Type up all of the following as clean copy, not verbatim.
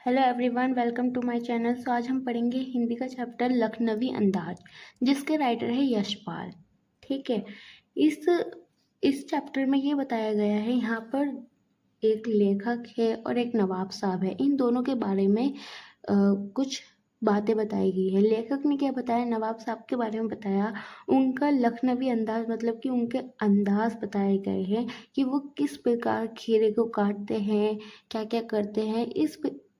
Hello everyone, welcome to my channel. So आज हम पढ़ेंगे हिंदी का चैप्टर लखनवी अंदाज, जिसके राइटर है यशपाल। ठीक है। इस इस चैप्टर में ये बताया गया है, यहाँ पर एक लेखक है और एक नवाब साहब है। इन दोनों के बारे में कुछ बातें बताई गई है। लेखक ने क्या बताया, नवाब साहब के बारे में बताया। उनका लखनवी अंदाज मतलब कि उनके अंदाज बताए गए हैं कि वो किस प्रकार खीरे को काटते हैं, क्या क्या करते हैं।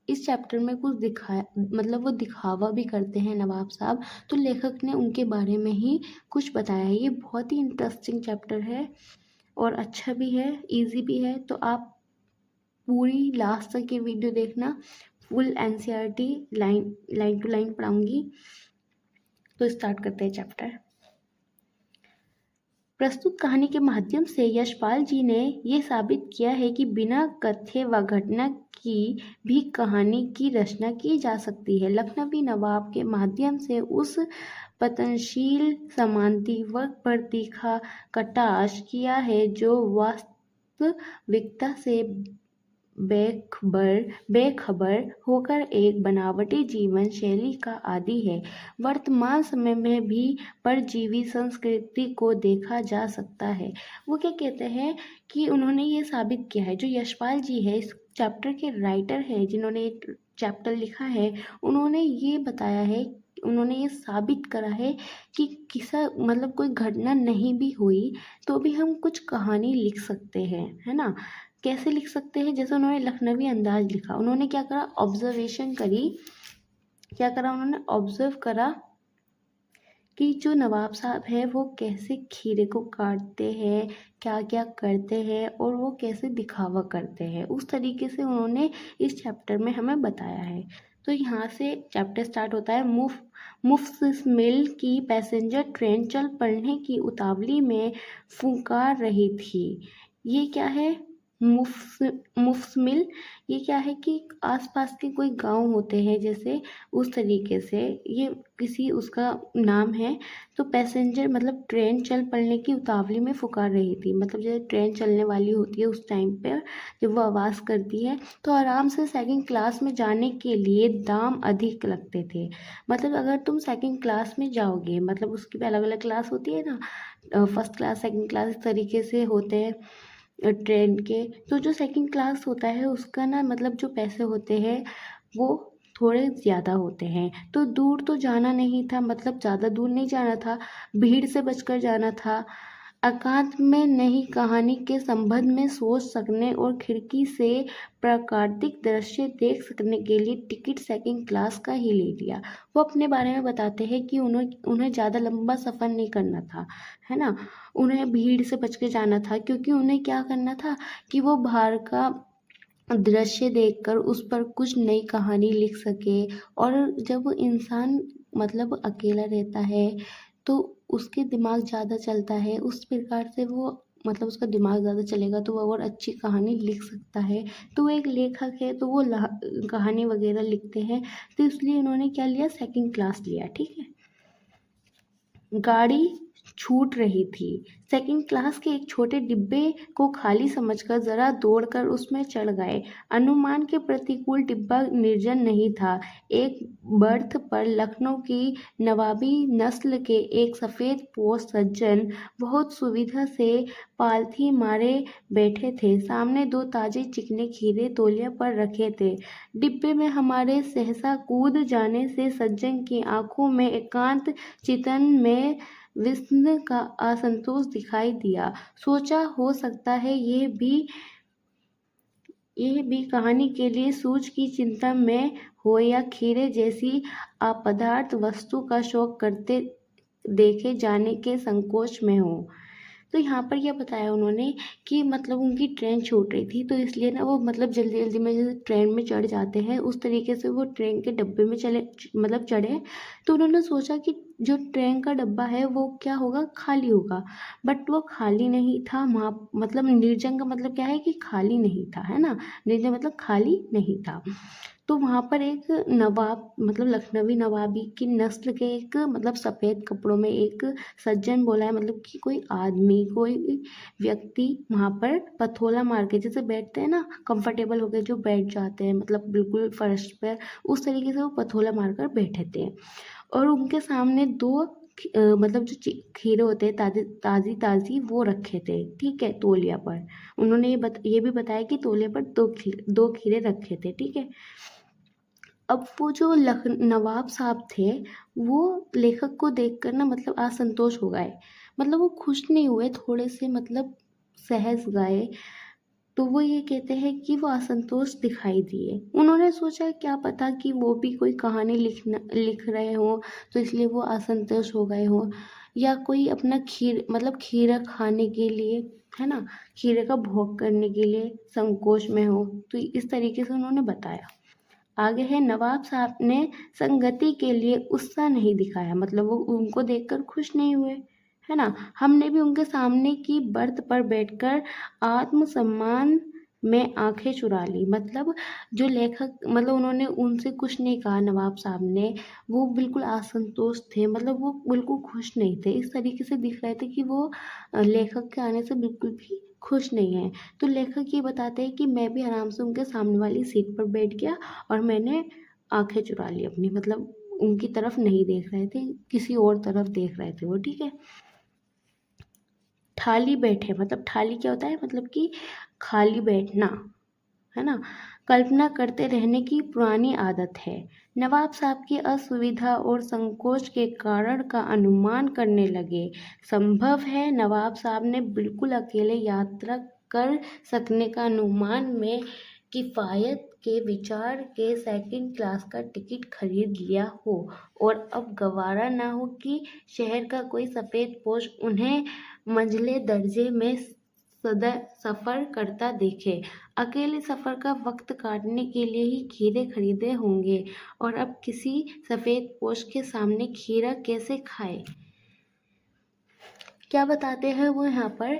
इस चैप्टर में कुछ दिखाया, मतलब वो दिखावा भी करते हैं नवाब साहब। तो लेखक ने उनके बारे में ही कुछ बताया है। ये बहुत ही इंटरेस्टिंग चैप्टर है और अच्छा भी है, इजी भी है। तो आप पूरी लास्ट तक ये वीडियो देखना। Full NCERT line line to line पढ़ाऊंगी। तो स्टार्ट करते हैं चैप्टर। प्रस्तुत कहानी के माध्यम से यशपाल जी ने यह साबित किया है कि बिना कथ्य व घटना की भी कहानी की रचना की जा सकती है। लखनवी नवाब के माध्यम से उस पतनशील समांतिवर्ग पर तीखा कटाक्ष किया है जो वास्तविकता से बेखबर होकर एक बनावटी जीवन शैली का आदी है। वर्तमान समय में भी परजीवी संस्कृति को देखा जा सकता है। वो क्या कहते हैं कि उन्होंने ये साबित किया है, जो यशपाल जी है, इस चैप्टर के राइटर है जिन्होंने एक चैप्टर लिखा है, उन्होंने ये बताया है, उन्होंने ये साबित करा है कि किसा मतलब कोई घटना नहीं भी हुई तो भी हम कुछ कहानी लिख सकते हैं, है ना। कैसे लिख सकते हैं, जैसे उन्होंने लखनवी अंदाज लिखा। उन्होंने क्या करा, ऑब्जर्वेशन करी। क्या करा उन्होंने, ऑब्जर्व करा कि जो नवाब साहब है वो कैसे खीरे को काटते हैं, क्या क्या करते हैं और वो कैसे दिखावा करते हैं। उस तरीके से उन्होंने इस चैप्टर में हमें बताया है। तो यहाँ से चैप्टर स्टार्ट होता है। मुफ्तसिल की पैसेंजर ट्रेन चल पड़ने की उतावली में फुकार रही थी। ये क्या है, मुफ्तसिल। ये क्या है कि आसपास के कोई गांव होते हैं, जैसे उस तरीके से ये किसी उसका नाम है। तो पैसेंजर मतलब ट्रेन चल पड़ने की उतावली में फुकार रही थी, मतलब जब ट्रेन चलने वाली होती है उस टाइम पर जब वो आवाज़ करती है तो आराम से सेकंड क्लास में जाने के लिए दाम अधिक लगते थे। मतलब अगर तुम सेकंड क्लास में जाओगे, मतलब उसकी भी अलग अलग क्लास होती है ना, फर्स्ट क्लास सेकंड क्लास इस तरीके से होते हैं ट्रेन के। तो जो सेकंड क्लास होता है उसका ना मतलब जो पैसे होते हैं वो थोड़े ज़्यादा होते हैं। तो दूर तो जाना नहीं था, मतलब ज़्यादा दूर नहीं जाना था, भीड़ से बचकर जाना था। एकांत में नई कहानी के संबंध में सोच सकने और खिड़की से प्राकृतिक दृश्य देख सकने के लिए टिकट सेकंड क्लास का ही ले लिया। वो अपने बारे में बताते हैं कि उन्हें ज़्यादा लंबा सफ़र नहीं करना था, है ना। उन्हें भीड़ से बच के जाना था, क्योंकि उन्हें क्या करना था कि वो बाहर का दृश्य देखकर उस पर कुछ नई कहानी लिख सके। और जब इंसान मतलब अकेला रहता है तो उसके दिमाग ज़्यादा चलता है, उस प्रकार से वो मतलब उसका दिमाग ज़्यादा चलेगा तो वो और अच्छी कहानी लिख सकता है। तो वो एक लेखक है तो वो कहानी वगैरह लिखते हैं, तो इसलिए उन्होंने क्या लिया, सेकंड क्लास लिया। ठीक है। गाड़ी छूट रही थी। सेकंड क्लास के एक छोटे डिब्बे को खाली समझकर जरा दौड़कर उसमें चढ़ गए। अनुमान के प्रतिकूल डिब्बा निर्जन नहीं था। एक बर्थ पर लखनऊ की नवाबी नस्ल के एक सफ़ेद पोश सज्जन बहुत सुविधा से पालथी मारे बैठे थे। सामने दो ताजे चिकने खीरे तौलिया पर रखे थे। डिब्बे में हमारे सहसा कूद जाने से सज्जन की आंखों में एकांत चितन में विस्म का असंतोष दिखाई दिया। सोचा हो सकता है यह भी कहानी के लिए सूझ की चिंता में हो या खीरे जैसी अपदार्थ वस्तु का शौक करते देखे जाने के संकोच में हो। तो यहाँ पर यह बताया उन्होंने कि मतलब उनकी ट्रेन छूट रही थी, तो इसलिए ना वो मतलब जल्दी जल्दी में जैसे ट्रेन में चढ़ जाते हैं उस तरीके से वो ट्रेन के डब्बे में चले मतलब चढ़े। तो उन्होंने सोचा कि जो ट्रेन का डब्बा है वो क्या होगा, खाली होगा। बट वो खाली नहीं था वहाँ, मतलब निर्जन का मतलब क्या है कि खाली नहीं था, है ना। निर्जन मतलब खाली नहीं था। तो वहाँ पर एक नवाब, मतलब लखनवी नवाबी की नस्ल के एक, मतलब सफ़ेद कपड़ों में एक सज्जन बोला है, मतलब कि कोई आदमी, कोई व्यक्ति वहाँ पर पथोला मार के, जैसे बैठते हैं ना कंफर्टेबल होके जो बैठ जाते हैं, मतलब बिल्कुल फर्श पर, उस तरीके से वो पथोला मारकर बैठे थे। और उनके सामने दो मतलब जो खीरे होते हैं ताज़ी ताज़ी ताज़ी वो रखे थे, ठीक है, तौलिया पर। उन्होंने ये भी बताया कि तौलिया पर दो खीरे रखे थे, ठीक है। अब वो जो नवाब साहब थे, वो लेखक को देखकर ना मतलब असंतोष हो गए, मतलब वो खुश नहीं हुए, थोड़े से मतलब सहज गए। तो वो ये कहते हैं कि वो असंतोष दिखाई दिए। उन्होंने सोचा क्या पता कि वो भी कोई कहानी लिख रहे हों, तो इसलिए वो असंतोष हो गए हों, या कोई अपना मतलब खीरा खाने के लिए, है ना, खीरे का भोग करने के लिए संकोच में हो। तो इस तरीके से उन्होंने बताया। आगे है, नवाब साहब ने संगति के लिए उत्साह नहीं दिखाया, मतलब वो उनको देखकर खुश नहीं हुए, है ना। हमने भी उनके सामने की बर्थ पर बैठकर आत्मसम्मान में आंखें चुरा ली, मतलब जो लेखक, मतलब उन्होंने उनसे कुछ नहीं कहा नवाब साहब ने, वो बिल्कुल असंतोष थे, मतलब वो बिल्कुल खुश नहीं थे, इस तरीके से दिख रहे थे कि वो लेखक के आने से बिल्कुल भी खुश नहीं है। तो लेखक ये बताते हैं कि मैं भी आराम से उनके सामने वाली सीट पर बैठ गया और मैंने आंखें चुरा ली अपनी, मतलब उनकी तरफ नहीं देख रहे थे, किसी और तरफ देख रहे थे वो, ठीक है। ठाली बैठे, मतलब ठाली क्या होता है, मतलब कि खाली बैठना, है ना। कल्पना करते रहने की पुरानी आदत है। नवाब साहब की असुविधा और संकोच के कारण का अनुमान करने लगे। संभव है नवाब साहब ने बिल्कुल अकेले यात्रा कर सकने का अनुमान में किफ़ायत के विचार के सेकंड क्लास का टिकट खरीद लिया हो, और अब गवारा ना हो कि शहर का कोई सफ़ेद पोश उन्हें मंझले दर्जे में सफ़र करता देखे। अकेले सफ़र का वक्त काटने के लिए ही खीरे खरीदे होंगे, और अब किसी सफ़ेद पोश के सामने खीरा कैसे खाए। क्या बताते हैं वो यहाँ पर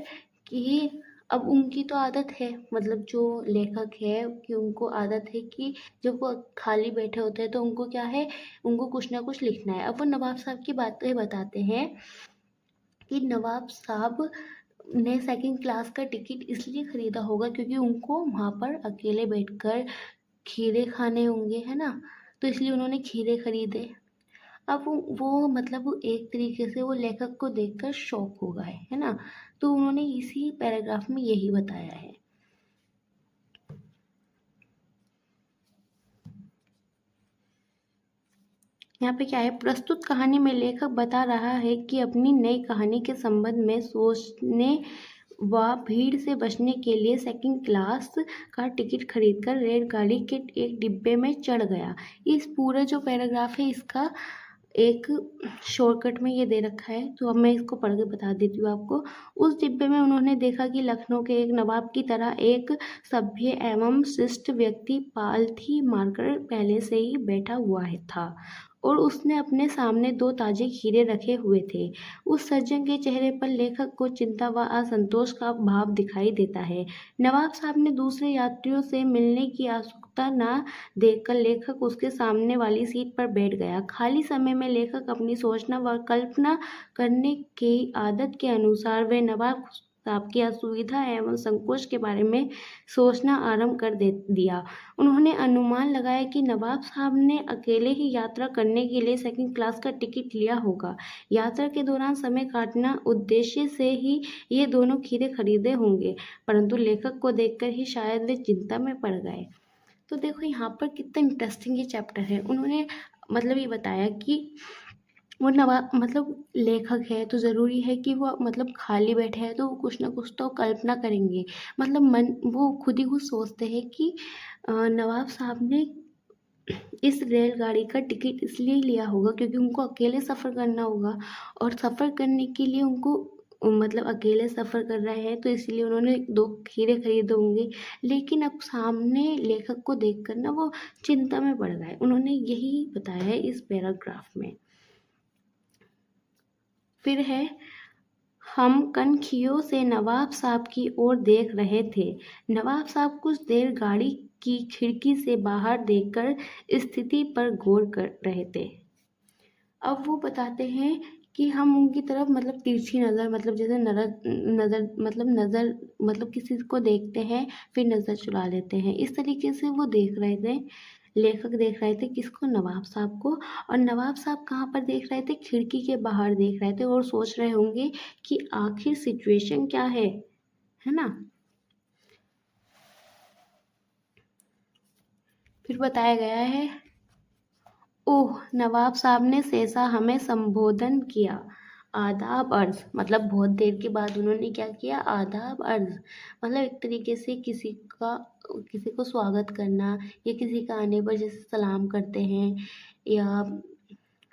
कि अब उनकी तो आदत है, मतलब जो लेखक है कि उनको आदत है कि जब वो खाली बैठे होते हैं तो उनको क्या है, उनको कुछ ना कुछ लिखना है। अब वो नवाब साहब की बातें बताते हैं कि नवाब साहब ने सेकंड क्लास का टिकट इसलिए खरीदा होगा क्योंकि उनको वहाँ पर अकेले बैठकर खीरे खाने होंगे, है ना, तो इसलिए उन्होंने खीरे खरीदे। अब वो मतलब वो एक तरीके से वो लेखक को देखकर शॉक हो गए, है ना। तो उन्होंने इसी पैराग्राफ में यही बताया है। यहाँ पे क्या है, प्रस्तुत कहानी में लेखक बता रहा है कि अपनी नई कहानी के संबंध में सोचने व भीड़ से बचने के लिए सेकंड क्लास का टिकट खरीदकर रेलगाड़ी के एक डिब्बे में चढ़ गया। इस पूरे जो पैराग्राफ है इसका एक शॉर्टकट में ये दे रखा है, तो अब मैं इसको पढ़ के बता देती हूँ आपको। उस डिब्बे में उन्होंने देखा कि लखनऊ के एक नवाब की तरह एक सभ्य एवं शिष्ट व्यक्ति पालथी मारकर पहले से ही बैठा हुआ था, और उसने अपने सामने दो ताजे खीरे रखे हुए थे। उस सज्जन के चेहरे पर लेखक को चिंता व असंतोष का भाव दिखाई देता है। नवाब साहब ने दूसरे यात्रियों से मिलने की उत्सुकता न देखकर लेखक उसके सामने वाली सीट पर बैठ गया। खाली समय में लेखक अपनी सोचना व कल्पना करने की आदत के अनुसार वे नवाब साहब की असुविधा एवं संकोच के बारे में सोचना आरंभ कर दिया। उन्होंने अनुमान लगाया कि नवाब साहब ने अकेले ही यात्रा करने के लिए सेकंड क्लास का टिकट लिया होगा। यात्रा के दौरान समय काटना उद्देश्य से ही ये दोनों खीरे खरीदे होंगे, परंतु लेखक को देखकर ही शायद वे चिंता में पड़ गए। तो देखो यहाँ पर कितना इंटरेस्टिंग ये चैप्टर है। उन्होंने मतलब ये बताया कि वो मतलब लेखक है तो ज़रूरी है कि वो मतलब खाली बैठे हैं तो वो कुछ ना कुछ तो कल्पना करेंगे, मतलब मन वो खुद ही खुद सोचते हैं कि नवाब साहब ने इस रेलगाड़ी का टिकट इसलिए लिया होगा क्योंकि उनको अकेले सफ़र करना होगा, और सफ़र करने के लिए उनको मतलब अकेले सफ़र कर रहे हैं तो इसलिए उन्होंने दो खीरे खरीदे होंगे। लेकिन अब सामने लेखक को देखकर ना वो चिंता में पड़ गए। उन्होंने यही बताया है इस पैराग्राफ में। फिर है, हम कनखियों से नवाब साहब की ओर देख रहे थे। नवाब साहब कुछ देर गाड़ी की खिड़की से बाहर देखकर स्थिति पर गौर कर रहे थे। अब वो बताते हैं कि हम उनकी तरफ मतलब तिरछी नज़र, मतलब जैसे नज़र किसी को देखते हैं फिर नज़र चुरा लेते हैं, इस तरीके से वो देख रहे थे। लेखक देख रहे थे किसको? नवाब साहब को। और नवाब साहब कहाँ पर देख रहे थे? खिड़की के बाहर देख रहे थे और सोच रहे होंगे कि आखिर सिचुएशन क्या है ना। फिर बताया गया है, ओह! नवाब साहब ने सहसा हमें संबोधन किया। आदाब अर्ज़, मतलब बहुत देर के बाद उन्होंने क्या किया? आदाब अर्ज़, मतलब एक तरीके से किसी को स्वागत करना, या किसी का आने पर जैसे सलाम करते हैं या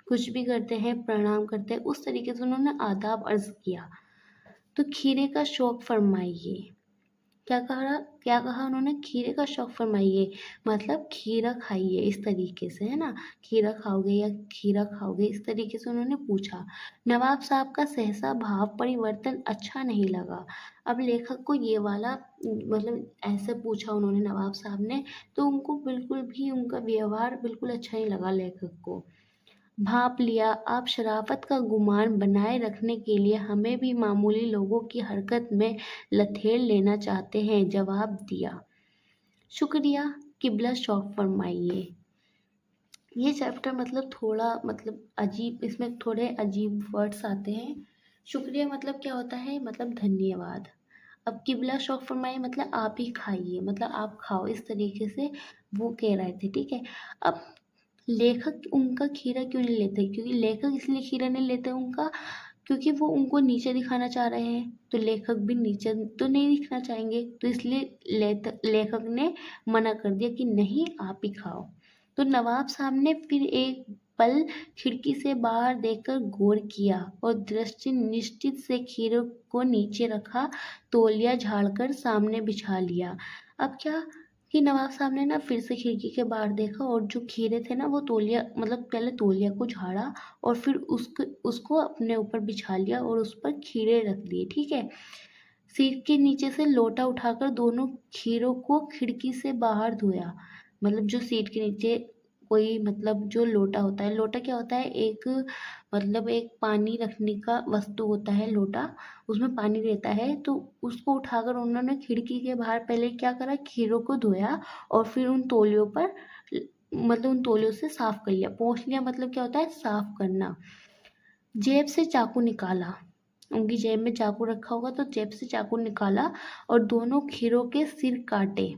कुछ भी करते हैं, प्रणाम करते हैं, उस तरीके से उन्होंने आदाब अर्ज़ किया। तो खीरे का शौक फरमाइए। क्या कहा उन्होंने? खीरे का शौक फरमाइए, मतलब खीरा खाइए, इस तरीके से, है ना। खीरा खाओगे या खीरा खाओगे, इस तरीके से उन्होंने पूछा। नवाब साहब का सहसा भाव परिवर्तन अच्छा नहीं लगा। अब लेखक को ये वाला मतलब ऐसे पूछा उन्होंने नवाब साहब ने, तो उनको बिल्कुल भी उनका व्यवहार बिल्कुल अच्छा नहीं लगा लेखक को। भाप लिया, आप शराफत का गुमान बनाए रखने के लिए हमें भी मामूली लोगों की हरकत में लथेड़ लेना चाहते हैं, जवाब दिया। शुक्रिया, किबला शौक फरमाइए। ये चैप्टर मतलब थोड़ा मतलब अजीब, इसमें थोड़े अजीब वर्ड्स आते हैं। शुक्रिया मतलब क्या होता है? मतलब धन्यवाद। अब किबला शौक फरमाइए मतलब आप ही खाइए, मतलब आप खाओ, इस तरीके से वो कह रहे थे, ठीक है। अब लेखक उनका खीरा क्यों नहीं लेते? क्योंकि लेखक इसलिए खीरा नहीं लेते उनका, क्योंकि वो उनको नीचे दिखाना चाह रहे हैं, तो लेखक भी नीचे तो नहीं दिखना चाहेंगे, तो इसलिए लेखक ने मना कर दिया कि नहीं, आप ही खाओ। तो नवाब साहब ने फिर एक पल खिड़की से बाहर देखकर गौर किया और दृष्टि निश्चित से खीरे को नीचे रखा, तौलिया झाड़कर सामने बिछा लिया। अब क्या कि नवाब साहब ने ना फिर से खिड़की के बाहर देखा और जो खीरे थे ना वो तौलिया, मतलब पहले तौलिया को झाड़ा और फिर उसको अपने ऊपर बिछा लिया और उस पर खीरे रख दिए, ठीक है। सीट के नीचे से लोटा उठाकर दोनों खीरों को खिड़की से बाहर धोया। मतलब जो सीट के नीचे कोई मतलब जो लोटा होता है, लोटा क्या होता है? एक मतलब एक पानी रखने का वस्तु होता है लोटा, उसमें पानी रहता है, तो उसको उठाकर उन्होंने खिड़की के बाहर पहले क्या करा? खीरों को धोया और फिर उन तौलियों पर मतलब उन तौलियों से साफ कर लिया। पोंछ लिया मतलब क्या होता है? साफ करना। जेब से चाकू निकाला, उनकी जेब में चाकू रखा होगा तो जेब से चाकू निकाला और दोनों खीरों के सिर काटे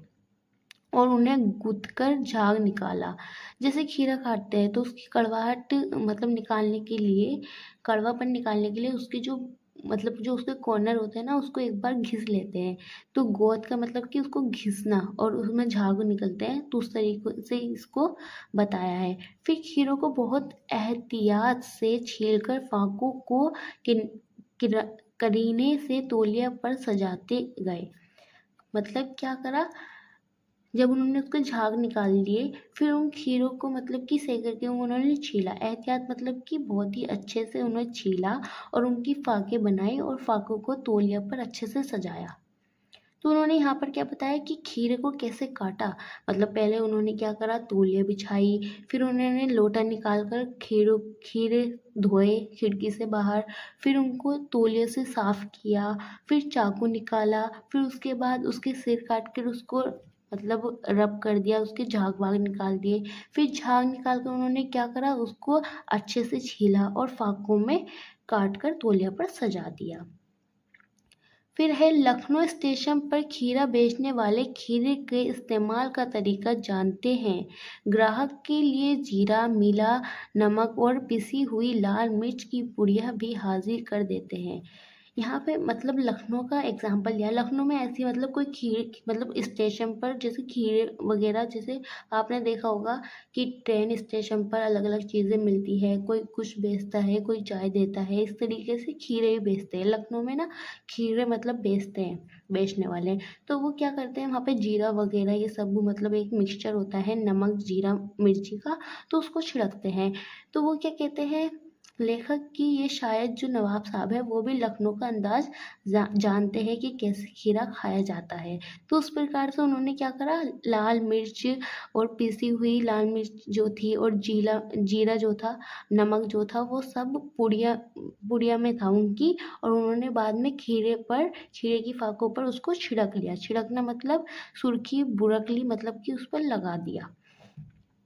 और उन्हें गूंथकर झाग निकाला। जैसे खीरा काटते हैं तो उसकी कड़वाहट मतलब निकालने के लिए, कड़वापन निकालने के लिए उसके जो मतलब जो उसके कॉर्नर होते हैं ना, उसको एक बार घिस लेते हैं। तो गोद का मतलब कि उसको घिसना और उसमें झाग निकलते हैं, तो उस तरीके से इसको बताया है। फिर खीरों को बहुत एहतियात से छीलकर फाकों को किन किरा- करीने से तौलिया पर सजाते गए। मतलब क्या करा? जब उन्होंने उसके झाग निकाल लिए, फिर उन खीरों को मतलब कि सही करके उन्होंने छीला। एहतियात मतलब कि बहुत ही अच्छे से उन्हें छीला और उनकी फाके बनाई और फाकों को तौलिया पर अच्छे से सजाया। तो उन्होंने यहाँ पर क्या बताया कि खीरे को कैसे काटा। मतलब पहले उन्होंने क्या करा? तौलिया बिछाई, फिर उन्होंने लोटा निकाल कर खीरे धोए खिड़की से बाहर, फिर उनको तौलिया से साफ किया, फिर चाकू निकाला, फिर उसके बाद उसके सिर काट कर उसको मतलब रब कर दिया, उसके झाग वाग निकाल दिए। फिर झाग निकाल कर उन्होंने क्या करा? उसको अच्छे से छीला और फाकों में काट कर तौलिया पर सजा दिया। फिर है, लखनऊ स्टेशन पर खीरा बेचने वाले खीरे के इस्तेमाल का तरीका जानते हैं। ग्राहक के लिए जीरा, मिला नमक और पिसी हुई लाल मिर्च की पुड़िया भी हाजिर कर देते हैं। यहाँ पे मतलब लखनऊ का एग्जाम्पल लिया। लखनऊ में ऐसी मतलब कोई खीर मतलब स्टेशन पर जैसे खीरे वगैरह, जैसे आपने देखा होगा कि ट्रेन स्टेशन पर अलग अलग चीज़ें मिलती है, कोई कुछ बेचता है, कोई चाय देता है, इस तरीके से खीरे भी बेचते हैं लखनऊ में ना। खीरे मतलब बेचते हैं, बेचने वाले। तो वो क्या करते हैं वहाँ पे जीरा वगैरह ये सब मतलब एक मिक्सचर होता है नमक जीरा मिर्ची का, तो उसको छिड़कते हैं। तो वो क्या कहते हैं लेखक की ये शायद जो नवाब साहब है वो भी लखनऊ का अंदाज जानते हैं कि कैसे खीरा खाया जाता है। तो उस प्रकार से उन्होंने क्या करा, लाल मिर्च और पिसी हुई लाल मिर्च जो थी और जीरा जो था, नमक जो था, वो सब पुड़िया पुड़िया में था उनकी। और उन्होंने बाद में खीरे की फाकों पर उसको छिड़क लिया। छिड़कना मतलब सुर्खी बुरक ली, मतलब कि उस पर लगा दिया।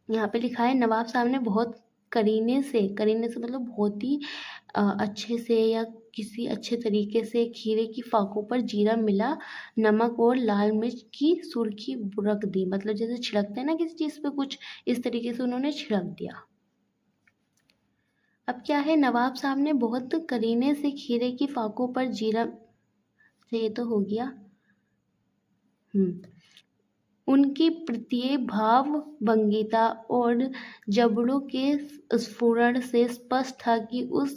यहाँ पे लिखा है नवाब साहब ने बहुत करीने से मतलब बहुत ही अच्छे से या किसी अच्छे तरीके से खीरे की फाकों पर जीरा मिला, नमक और लाल मिर्च की सुर्खी बुरक दी। मतलब जैसे छिड़कते हैं ना किसी चीज़ पे कुछ, इस तरीके से उन्होंने छिड़क दिया। अब क्या है, नवाब साहब ने बहुत करीने से खीरे की फाकों पर जीरा, ये तो हो गया। उनकी प्रत्येक भाव भंगिता और जबड़ों के स्फुरण से स्पष्ट था कि उस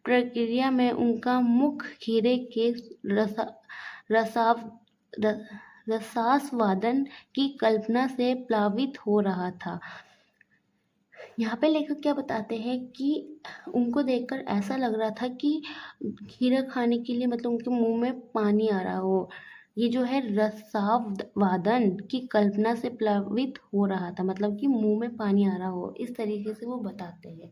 प्रक्रिया में उनका मुख खीरे के रसा रसाव र- रसास्वादन की कल्पना से प्लावित हो रहा था। यहाँ पे लेखक क्या बताते हैं कि उनको देखकर ऐसा लग रहा था कि खीरा खाने के लिए मतलब उनके मुंह में पानी आ रहा हो। ये जो है रसावादन की कल्पना से प्लावित हो रहा था, मतलब कि मुंह में पानी आ रहा हो, इस तरीके से वो बताते हैं।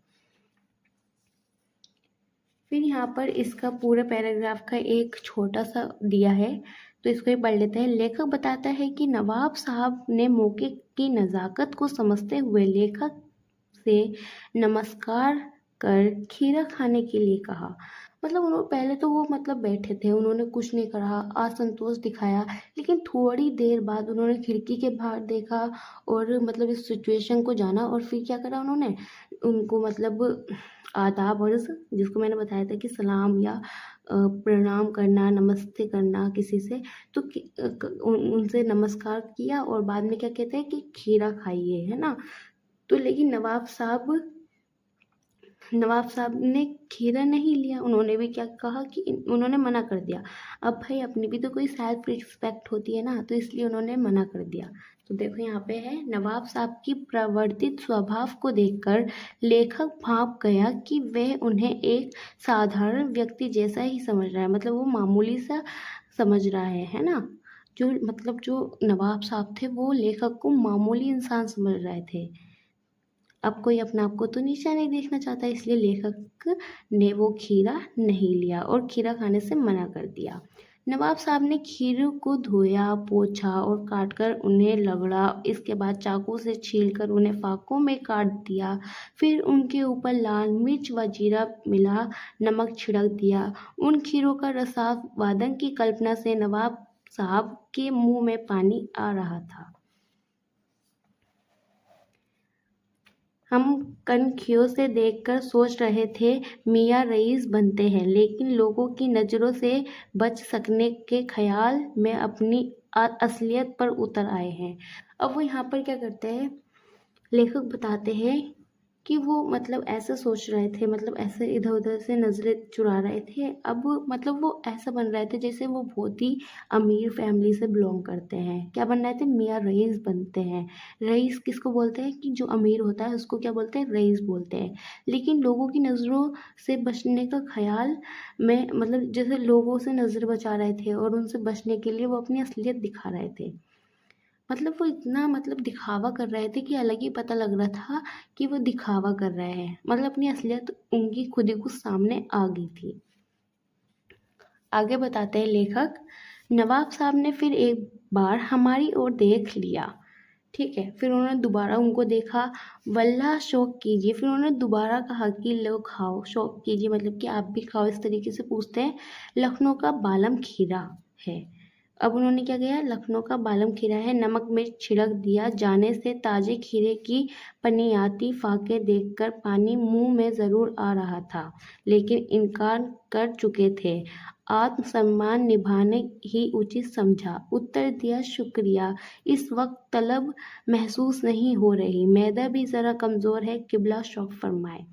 फिर यहाँ पर इसका पूरे पैराग्राफ का एक छोटा सा दिया है, तो इसको ही पढ़ लेते हैं। लेखक बताता है कि नवाब साहब ने मौके की नज़ाकत को समझते हुए लेखक से नमस्कार कर खीरा खाने के लिए कहा। मतलब उन्होंने पहले तो वो मतलब बैठे थे, उन्होंने कुछ नहीं कहा, असंतोष दिखाया, लेकिन थोड़ी देर बाद उन्होंने खिड़की के बाहर देखा और मतलब इस सिचुएशन को जाना, और फिर क्या करा उन्होंने, उनको मतलब आदाब अर्ज़, जिसको मैंने बताया था कि सलाम या प्रणाम करना, नमस्ते करना किसी से, तो उनसे नमस्कार किया और बाद में क्या कहते हैं कि खीरा खाइए, है ना। तो लेकिन नवाब साहब ने खीरा नहीं लिया। उन्होंने भी क्या कहा कि उन्होंने मना कर दिया। अब भाई अपनी भी तो कोई सेल्फ रिस्पेक्ट होती है ना, तो इसलिए उन्होंने मना कर दिया। तो देखो यहाँ पे है, नवाब साहब की प्रवर्तित स्वभाव को देखकर लेखक भाप गया कि वह उन्हें एक साधारण व्यक्ति जैसा ही समझ रहा है, मतलब वो मामूली सा समझ रहा है ना। जो मतलब जो नवाब साहब थे वो लेखक को मामूली इंसान समझ रहे थे। अब कोई अपने आप को तो नीचा नहीं देखना चाहता, इसलिए लेखक ने वो खीरा नहीं लिया और खीरा खाने से मना कर दिया। नवाब साहब ने खीरे को धोया, पोंछा और काटकर उन्हें लगड़ा। इसके बाद चाकू से छीलकर उन्हें फाकों में काट दिया। फिर उनके ऊपर लाल मिर्च व जीरा मिला नमक छिड़क दिया। उन खीरों का रसावादन की कल्पना से नवाब साहब के मुंह में पानी आ रहा था। हम कनखियों से देखकर सोच रहे थे मियाँ रईस बनते हैं, लेकिन लोगों की नज़रों से बच सकने के ख्याल में अपनी असलियत पर उतर आए हैं। अब वो यहाँ पर क्या करते हैं, लेखक बताते हैं कि वो मतलब ऐसे सोच रहे थे, मतलब ऐसे इधर उधर से नज़रें चुरा रहे थे। अब मतलब वो ऐसा बन रहे थे जैसे वो बहुत ही अमीर फैमिली से बिलोंग करते हैं। क्या बन रहे थे, मियाँ रईस बनते हैं। रईस किसको बोलते हैं, कि जो अमीर होता है उसको क्या बोलते हैं, रईस बोलते हैं। लेकिन लोगों की नज़रों से बचने का ख्याल में, मतलब जैसे लोगों से नज़र बचा रहे थे और उनसे बचने के लिए वो अपनी असलियत दिखा रहे थे। मतलब वो इतना मतलब दिखावा कर रहे थे कि अलग ही पता लग रहा था कि वो दिखावा कर रहे हैं, मतलब अपनी असलियत उनकी खुद ही कुछ सामने आ गई थी। आगे बताते हैं लेखक, नवाब साहब ने फिर एक बार हमारी ओर देख लिया, ठीक है, फिर उन्होंने दोबारा उनको देखा। वल्लाह शौक कीजिए, फिर उन्होंने दोबारा कहा कि लो खाओ, शौक कीजिए मतलब कि आप भी खाओ, इस तरीके से पूछते हैं। लखनऊ का बालम खीरा है। अब उन्होंने क्या किया, लखनऊ का बालम खीरा है, नमक मिर्च छिड़क दिया। जाने से ताजे खीरे की पनियाती फाके देखकर पानी मुंह में ज़रूर आ रहा था, लेकिन इनकार कर चुके थे। आत्मसम्मान निभाने ही उचित समझा। उत्तर दिया, शुक्रिया, इस वक्त तलब महसूस नहीं हो रही, मैदा भी ज़रा कमज़ोर है, किबला शौक फरमाए।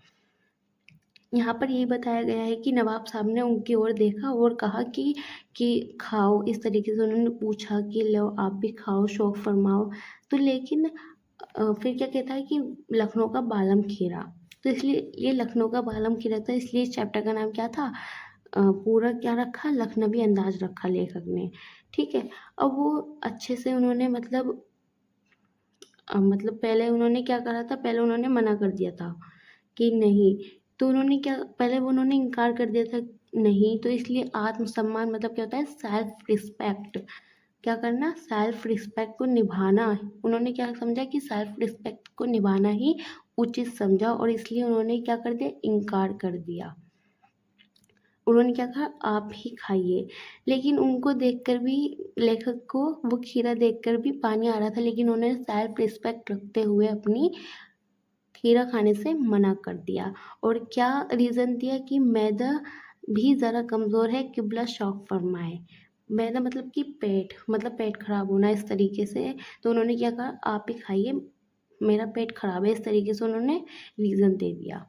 यहाँ पर यही बताया गया है कि नवाब साहब ने उनकी ओर देखा और कहा कि खाओ, इस तरीके से उन्होंने पूछा कि लो आप भी खाओ, शौक फरमाओ। तो लेकिन फिर क्या कहता है कि लखनऊ का बालम खीरा, तो इसलिए ये लखनऊ का बालम खीरा था, इसलिए इस चैप्टर का नाम क्या था, पूरा क्या रखा, लखनवी अंदाज रखा लेखक ने। ठीक है। अब वो अच्छे से उन्होंने मतलब पहले उन्होंने क्या करा था, पहले उन्होंने मना कर दिया था कि नहीं, तो उन्होंने क्या, पहले वो उन्होंने इनकार कर दिया था नहीं, तो इसलिए आत्मसम्मान मतलब क्या होता है, सेल्फ रिस्पेक्ट, क्या करना, सेल्फ रिस्पेक्ट को निभाना। उन्होंने क्या समझा कि सेल्फ रिस्पेक्ट को निभाना ही उचित समझा, और इसलिए उन्होंने क्या कर दिया, इनकार कर दिया। उन्होंने क्या कहा, आप ही खाइए। लेकिन उनको देखकर भी, लेखक को वो खीरा देखकर भी पानी आ रहा था, लेकिन उन्होंने सेल्फ रिस्पेक्ट रखते हुए अपनी खीरा खाने से मना कर दिया। और क्या रीज़न दिया कि मैदा भी ज़रा कमज़ोर है, किबला शौक फरमाए। मैदा मतलब कि पेट, मतलब पेट खराब होना इस तरीके से। तो उन्होंने क्या कहा, आप ही खाइए, मेरा पेट खराब है, इस तरीके से उन्होंने रीज़न दे दिया।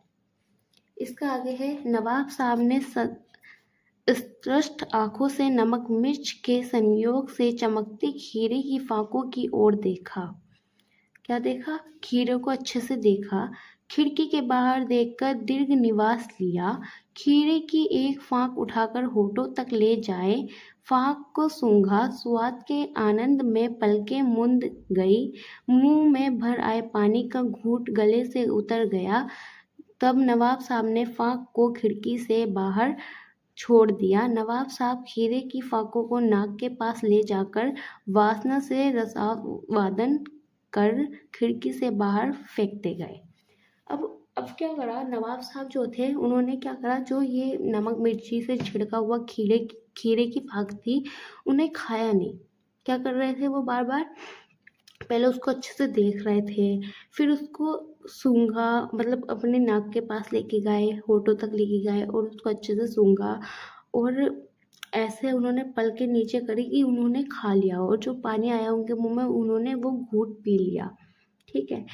इसका आगे है, नवाब साहब ने स्पष्ट आंखों से नमक मिर्च के संयोग से चमकती खीरे की फाकों की ओर देखा। क्या देखा, खीरे को अच्छे से देखा, खिड़की के बाहर देखकर दीर्घ निवास लिया, खीरे की एक फाक उठाकर होठों तक ले जाए, फाक को सूंघा, स्वाद के आनंद में पलकें मूंद गई, मुंह में भर आए पानी का घूंट गले से उतर गया। तब नवाब साहब ने फाक को खिड़की से बाहर छोड़ दिया। नवाब साहब खीरे की फाकों को नाक के पास ले जाकर वासना से रसावादन कर खिड़की से बाहर फेंकते गए। अब क्या करा, नवाब साहब जो थे उन्होंने क्या करा, जो ये नमक मिर्ची से छिड़का हुआ खीरे की फाक थी, उन्हें खाया नहीं। क्या कर रहे थे वो, बार बार पहले उसको अच्छे से देख रहे थे, फिर उसको सूंघा, मतलब अपने नाक के पास लेके गए, होठों तक लेके गए और उसको अच्छे से सूंघा, और ऐसे उन्होंने पल के नीचे करी कि उन्होंने खा लिया, और जो पानी आया उनके मुंह में उन्होंने वो घूंट पी लिया। ठीक है।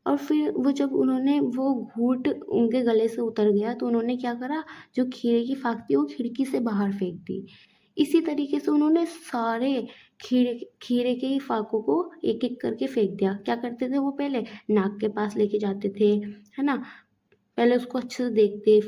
और फिर वो जब उन्होंने वो घूंट उनके गले से उतर गया, तो उन्होंने क्या करा, जो खीरे की फाक थी वो खिड़की से बाहर फेंक दी। इसी तरीके से उन्होंने सारे खीरे खीरे के फाकों को एक एक करके फेंक दिया। क्या करते थे वो, पहले नाक के पास लेके जाते थे, है ना, पहले उसको अच्छे से देखते,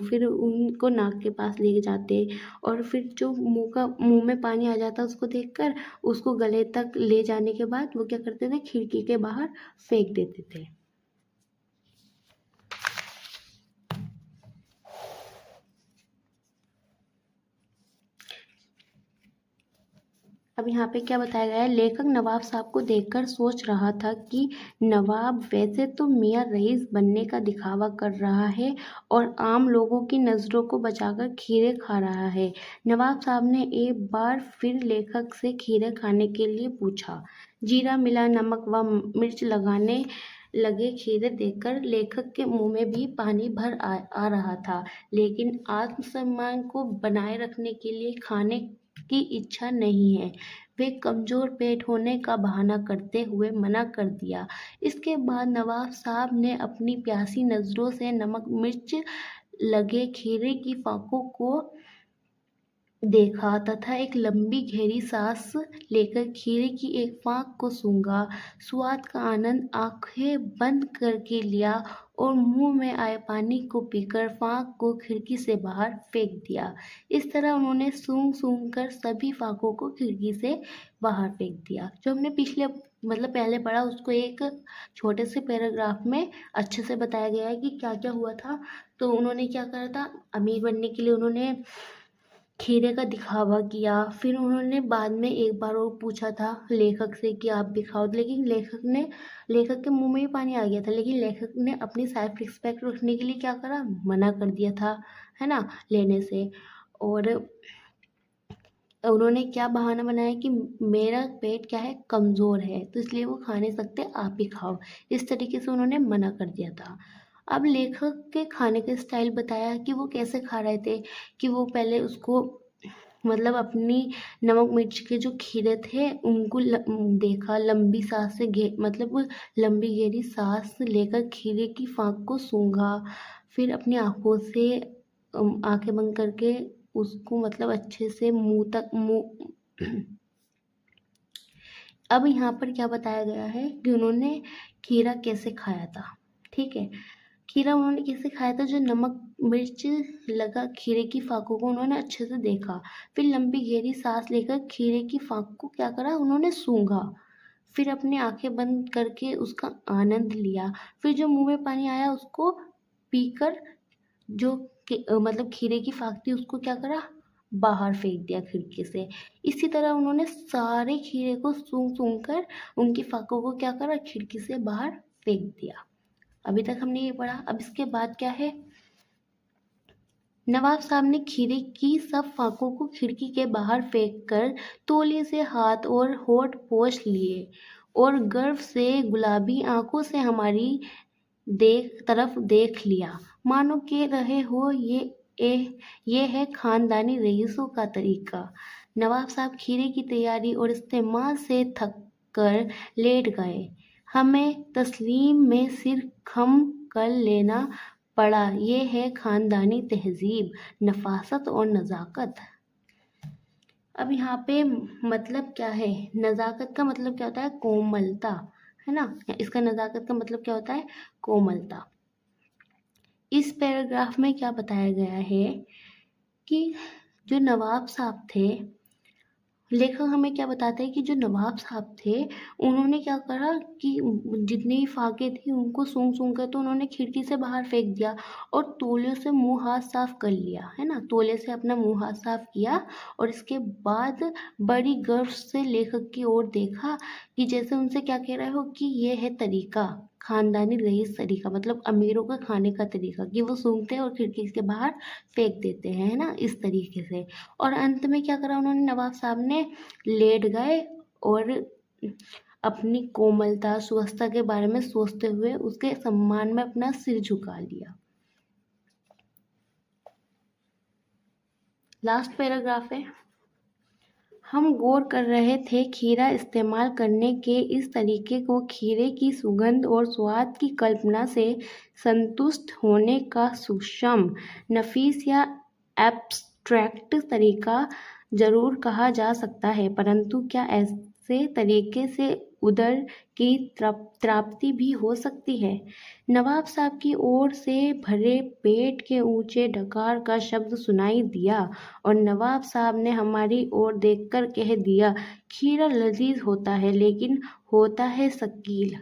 फिर उनको नाक के पास लेके जाते, और फिर जो मुंह में पानी आ जाता उसको देखकर उसको गले तक ले जाने के बाद वो क्या करते थे, खिड़की के बाहर फेंक देते थे। अब यहाँ पे क्या बताया गया है, लेखक नवाब साहब को देखकर सोच रहा था कि नवाब वैसे तो मियाँ रईस बनने का दिखावा कर रहा है और आम लोगों की नज़रों को बचाकर खीरे खा रहा है। नवाब साहब ने एक बार फिर लेखक से खीरे खाने के लिए पूछा। जीरा मिला नमक व मिर्च लगाने लगे खीरे देखकर लेखक के मुंह में भी पानी भर आ रहा था, लेकिन आत्मसम्मान को बनाए रखने के लिए खाने की इच्छा नहीं है। वे कमजोर पेट होने का बहाना करते हुए मना कर दिया। इसके बाद नवाब साहब ने अपनी प्यासी नजरों से नमक मिर्च लगे खीरे की फाकों को देखा तथा एक लंबी गहरी सांस लेकर खीरे की एक फाक को सूंघा, स्वाद का आनंद आंखें बंद करके लिया और मुंह में आए पानी को पीकर फाक को खिड़की से बाहर फेंक दिया। इस तरह उन्होंने सूंघ सूंघ कर सभी फाकों को खिड़की से बाहर फेंक दिया। जो हमने पिछले मतलब पहले पढ़ा उसको एक छोटे से पैराग्राफ में अच्छे से बताया गया है कि क्या क्या हुआ था। तो उन्होंने क्या करा था, अमीर बनने के लिए उन्होंने खीरे का दिखावा किया। फिर उन्होंने बाद में एक बार और पूछा था लेखक से कि आप भी खाओ, लेकिन लेखक के मुंह में ही पानी आ गया था, लेकिन लेखक ने अपनी सेल्फ रिस्पेक्ट रखने के लिए क्या करा, मना कर दिया था, है ना, लेने से। और उन्होंने क्या बहाना बनाया कि मेरा पेट क्या है, कमज़ोर है, तो इसलिए वो खा नहीं सकते, आप ही खाओ, इस तरीके से उन्होंने मना कर दिया था। अब लेखक के खाने का स्टाइल बताया कि वो कैसे खा रहे थे, कि वो पहले उसको मतलब अपनी नमक मिर्च के जो खीरे थे उनको देखा, लंबी सांस से मतलब वो लंबी गहरी सांस लेकर खीरे की फाक को सूंघा, फिर अपनी आंखों से आंखें बंद करके उसको मतलब अच्छे से मुंह अब यहाँ पर क्या बताया गया है कि उन्होंने खीरा कैसे खाया था। ठीक है। खीरा उन्होंने कैसे खाया था? जो नमक मिर्च लगा खीरे की फाकों को उन्होंने अच्छे से देखा, फिर लंबी गहरी सांस लेकर खीरे की फाक को क्या करा? उन्होंने सूंघा, फिर अपनी आंखें बंद करके उसका आनंद लिया, फिर जो मुंह में पानी आया उसको पीकर जो मतलब खीरे की फाक थी उसको क्या करा? बाहर फेंक दिया खिड़की से। इसी तरह उन्होंने सारे खीरे को सूंघ सूंघ कर उनकी फाकों को क्या करा? खिड़की से बाहर फेंक दिया। अभी तक हमने ये पढ़ा। अब इसके बाद क्या है? नवाब साहब ने खीरे की सब फाकों को खिड़की के बाहर फेंककर तौलिए से हाथ और होठ पोंछ लिए और गर्व से गुलाबी आंखों से हमारी तरफ देख लिया, मानो कह रहे हो ये है खानदानी रईसों का तरीका। नवाब साहब खीरे की तैयारी और इस्तेमाल से थक कर लेट गए। हमें तस्लीम में सिर खम कर लेना पड़ा। ये है खानदानी तहजीब, नफासत और नज़ाकत। अब यहाँ पे मतलब क्या है? नज़ाकत का मतलब क्या होता है? कोमलता, है ना? इसका नज़ाकत का मतलब क्या होता है? कोमलता। इस पैराग्राफ में क्या बताया गया है कि जो नवाब साहब थे, लेखक हमें क्या बताते हैं कि जो नवाब साहब थे उन्होंने क्या करा कि जितनी फाके थी उनको सूंघ सूंघ कर तो उन्होंने खिड़की से बाहर फेंक दिया और तौलियों से मुंह हाथ साफ कर लिया, है ना? तौलिए से अपना मुंह हाथ साफ किया और इसके बाद बड़ी गर्व से लेखक की ओर देखा कि जैसे उनसे क्या कह रहे हो कि ये है तरीका, खानदानी रईस तरीका, मतलब अमीरों का खाने का तरीका, कि वो सूंघते हैं और खिड़की के बाहर फेंक देते हैं, है ना? इस तरीके से। और अंत में क्या करा उन्होंने? नवाब साहब ने लेट गए और अपनी कोमलता स्वच्छता के बारे में सोचते हुए उसके सम्मान में अपना सिर झुका लिया। लास्ट पैराग्राफ है। हम गौर कर रहे थे खीरा इस्तेमाल करने के इस तरीके को खीरे की सुगंध और स्वाद की कल्पना से संतुष्ट होने का सूक्ष्म, नफीस या एब्स्ट्रैक्ट तरीका जरूर कहा जा सकता है, परंतु क्या ऐसे तरीके से उदर की त्राप्ति भी हो सकती है? नवाब साहब की ओर से भरे पेट के ऊंचे डकार का शब्द सुनाई दिया और नवाब साहब ने हमारी ओर देखकर कह दिया, खीरा लजीज होता है लेकिन होता है शकील।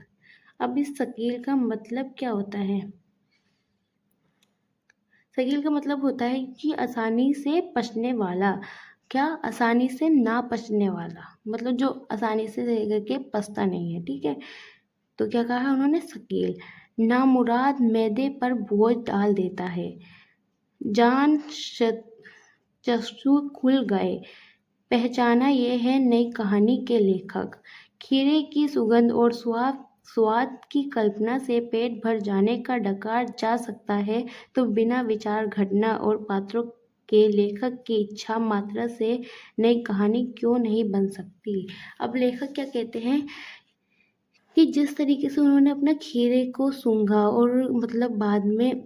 अब इस शकील का मतलब क्या होता है? शकील का मतलब होता है कि आसानी से पचने वाला। क्या? आसानी से ना पचने वाला, मतलब जो आसानी से करके पचता नहीं है, ठीक है? तो क्या कहा उन्होंने? शकील। नामुराद मैदे पर बोझ डाल देता है। जान चक्षु खुल गए। पहचाना ये है नई कहानी के लेखक। खीरे की सुगंध और स्वाद की कल्पना से पेट भर जाने का डकार जा सकता है, तो बिना विचार घटना और पात्रों के लेखक की इच्छा मात्रा से नई कहानी क्यों नहीं बन सकती? अब लेखक क्या कहते हैं कि जिस तरीके से उन्होंने अपना खीरे को सूंघा और मतलब बाद में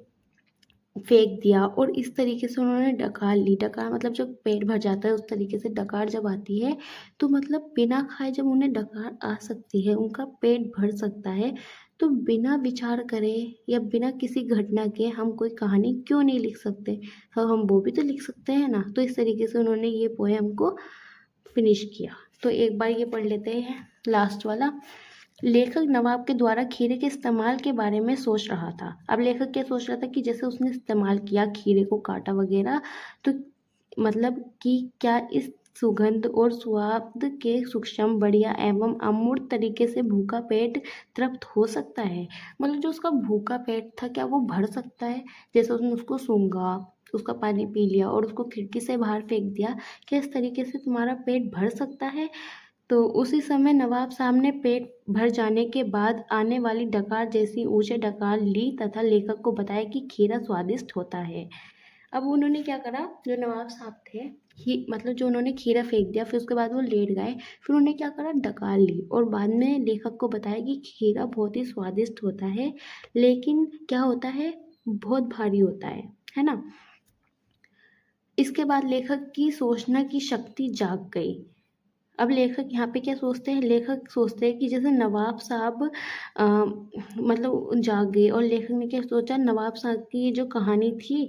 फेंक दिया और इस तरीके से उन्होंने डकार ली। डकार मतलब जब पेट भर जाता है उस तरीके से डकार जब आती है तो मतलब बिना खाए जब उन्हें डकार आ सकती है, उनका पेट भर सकता है, तो बिना विचार करे या बिना किसी घटना के हम कोई कहानी क्यों नहीं लिख सकते? हाँ, हम वो भी तो लिख सकते हैं ना। तो इस तरीके से उन्होंने ये पोएम को फिनिश किया। तो एक बार ये पढ़ लेते हैं लास्ट वाला। लेखक नवाब के द्वारा खीरे के इस्तेमाल के बारे में सोच रहा था। अब लेखक क्या सोच रहा था कि जैसे उसने इस्तेमाल किया, खीरे को काटा वगैरह, तो मतलब कि क्या इस सुगंध और स्वाद के सूक्ष्म, बढ़िया एवं अमूर्त तरीके से भूखा पेट तृप्त हो सकता है? मतलब जो उसका भूखा पेट था क्या वो भर सकता है? जैसे उसने उसको सूंघा, उसका पानी पी लिया और उसको खिड़की से बाहर फेंक दिया, क्या इस तरीके से तुम्हारा पेट भर सकता है? तो उसी समय नवाब साहब ने पेट भर जाने के बाद आने वाली डकार जैसी ऊंचे डकार ली तथा लेखक को बताया कि खीरा स्वादिष्ट होता है। अब उन्होंने क्या करा, जो नवाब साहब थे, मतलब जो उन्होंने खीरा फेंक दिया, फिर उसके बाद वो लेट गए, फिर उन्होंने क्या करा, डकार ली और बाद में लेखक को बताया कि खीरा बहुत ही स्वादिष्ट होता है, लेकिन क्या होता है, बहुत भारी होता है ना। इसके बाद लेखक की सोचना की शक्ति जाग गई। अब लेखक यहाँ पे क्या सोचते हैं, लेखक सोचते हैं कि जैसे नवाब साहब मतलब जागे, और लेखक ने क्या सोचा, नवाब साहब की ये जो कहानी थी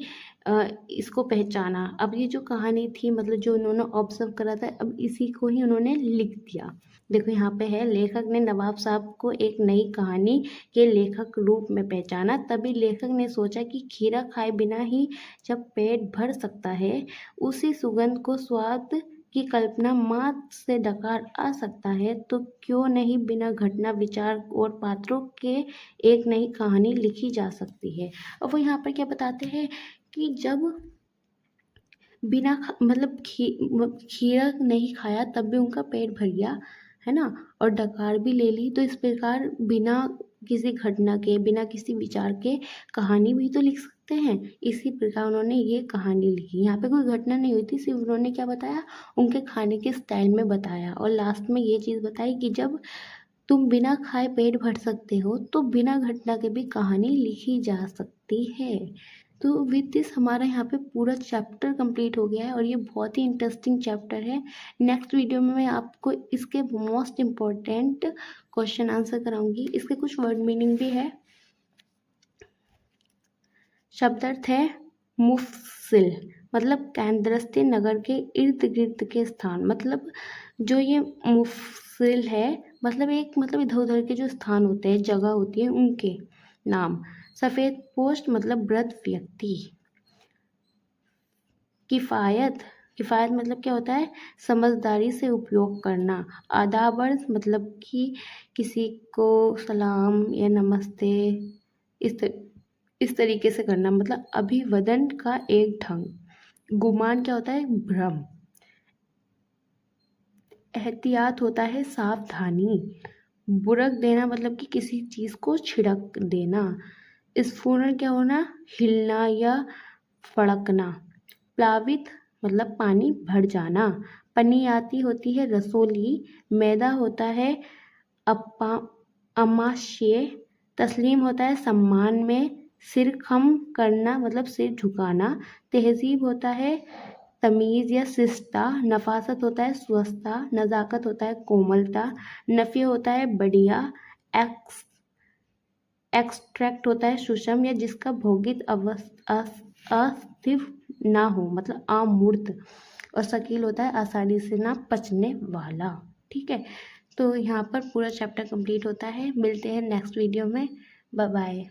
इसको पहचाना। अब ये जो कहानी थी मतलब जो उन्होंने ऑब्जर्व करा था, अब इसी को ही उन्होंने लिख दिया। देखो यहाँ पे है, लेखक ने नवाब साहब को एक नई कहानी के लेखक रूप में पहचाना। तभी लेखक ने सोचा कि खीरा खाए बिना ही जब पेट भर सकता है, उसी सुगंध को स्वाद की कल्पना मात्र से डकार आ सकता है, तो क्यों नहीं बिना घटना विचार और पात्रों के एक नई कहानी लिखी जा सकती है। और वो यहाँ पर क्या बताते हैं कि जब बिना मतलब खीरा नहीं खाया तब भी उनका पेट भर गया, है ना, और डकार भी ले ली, तो इस प्रकार बिना किसी घटना के, बिना किसी विचार के कहानी भी तो लिख सकते हैं। इसी प्रकार उन्होंने ये कहानी लिखी। यहाँ पे कोई घटना नहीं हुई थी, सिर्फ उन्होंने क्या बताया, उनके खाने के स्टाइल में बताया, और लास्ट में ये चीज़ बताई कि जब तुम बिना खाए पेट भर सकते हो, तो बिना घटना के भी कहानी लिखी जा सकती है। तो विद दिस हमारा यहाँ पे पूरा चैप्टर कंप्लीट हो गया है, और ये बहुत ही इंटरेस्टिंग चैप्टर है। नेक्स्ट वीडियो में मैं आपको इसके मोस्ट इम्पोर्टेंट क्वेश्चन आंसर कराऊंगी। इसके कुछ वर्ड मीनिंग भी है। शब्दार्थ है मुफसिल, मतलब केंद्रस्थी नगर के इर्द गिर्द के स्थान। मतलब जो ये मुफसिल है, मतलब एक मतलब इधर उधर के जो स्थान होते हैं, जगह होती है, उनके नाम। सफ़ेद पोस्ट मतलब वृद्ध व्यक्ति। किफ़ायत, किफ़ायत मतलब क्या होता है, समझदारी से उपयोग करना। आदाबर्ज मतलब कि किसी को सलाम या नमस्ते इस तर, इस तरीके से करना, मतलब अभिवादन का एक ढंग। गुमान क्या होता है, भ्रम। एहतियात होता है सावधानी। बुरक देना मतलब कि किसी चीज़ को छिड़क देना। स्फुरण क्या होना, हिलना या फड़कना। प्लावित मतलब पानी भर जाना। पनियाती होती है रसोली। मैदा होता है अपा अमाशय। तस्लीम होता है सम्मान में। सिर खम करना मतलब सिर झुकाना। तहजीब होता है तमीज़ या शिष्टता। नफासत होता है स्वस्थता। नज़ाकत होता है कोमलता। नफ़ी होता है बढ़िया। एक्स एक्सट्रैक्ट होता है सुषम या जिसका भौतिक अस्तित्व ना हो, मतलब अमूर्त। और शकील होता है आसानी से ना पचने वाला। ठीक है, तो यहाँ पर पूरा चैप्टर कंप्लीट होता है। मिलते हैं नेक्स्ट वीडियो में। Bye bye.